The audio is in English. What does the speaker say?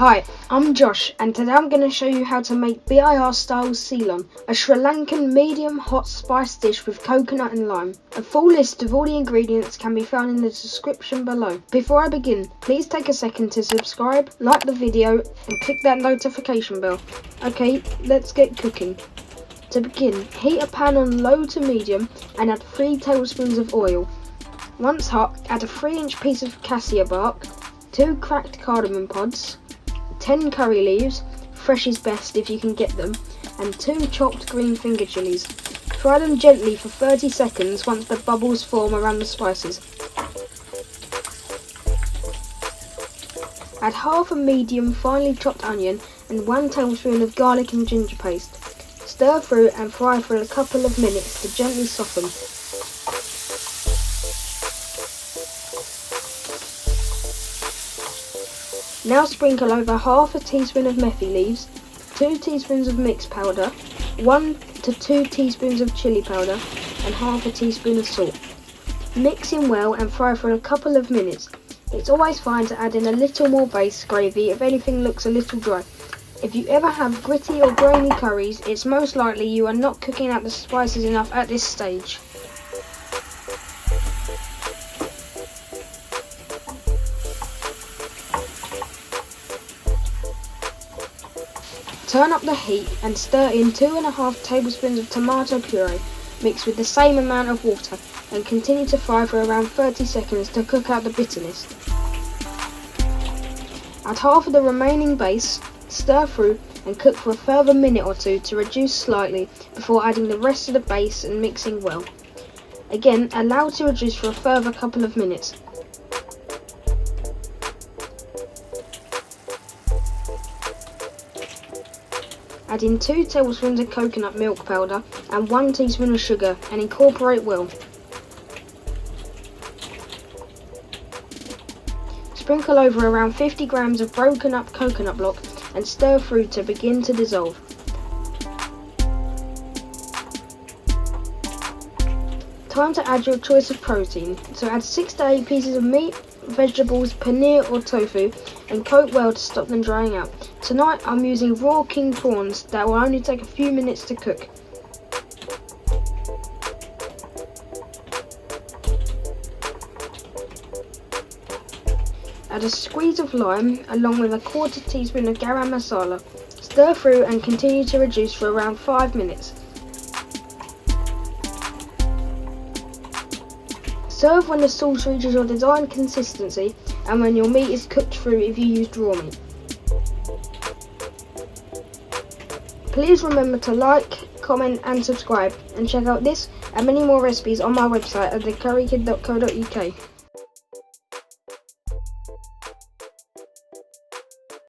Hi, I'm Josh and today I'm going to show you how to make BIR style Ceylon, a Sri Lankan medium hot spice dish with coconut and lime. A full list of all the ingredients can be found in the description below. Before I begin, please take a second to subscribe, like the video and click that notification bell. Okay, let's get cooking. To begin, heat a pan on low to medium and add 3 tablespoons of oil. Once hot, add a 3-inch piece of cassia bark, 2 cracked cardamom pods, 10 curry leaves, fresh is best if you can get them, and 2 chopped green finger chillies. Fry them gently for 30 seconds once the bubbles form around the spices. Add half a medium finely chopped onion and 1 tablespoon of garlic and ginger paste. Stir through and fry for a couple of minutes to gently soften. Now sprinkle over half a teaspoon of methi leaves, 2 teaspoons of mixed powder, 1 to 2 teaspoons of chilli powder and half a teaspoon of salt. Mix in well and fry for a couple of minutes. It's always fine to add in a little more base gravy if anything looks a little dry. If you ever have gritty or grainy curries, it's most likely you are not cooking out the spices enough at this stage. Turn up the heat and stir in 2.5 tablespoons of tomato puree, mixed with the same amount of water, and continue to fry for around 30 seconds to cook out the bitterness. Add half of the remaining base, stir through, and cook for a further minute or two to reduce slightly before adding the rest of the base and mixing well. Again, allow to reduce for a further couple of minutes. Add in 2 tablespoons of coconut milk powder and 1 teaspoon of sugar and incorporate well. Sprinkle over around 50 grams of broken up coconut block and stir through to begin to dissolve. Time to add your choice of protein, so add 6 to 8 pieces of meat, vegetables, paneer or tofu and coat well to stop them drying out. Tonight I'm using raw king prawns that will only take a few minutes to cook. Add a squeeze of lime along with a 1/4 teaspoon of garam masala. Stir through and continue to reduce for around 5 minutes. Serve when the sauce reaches your desired consistency and when your meat is cooked through if you used raw meat. Please remember to like, comment and subscribe, and check out this and many more recipes on my website at thecurrykid.co.uk.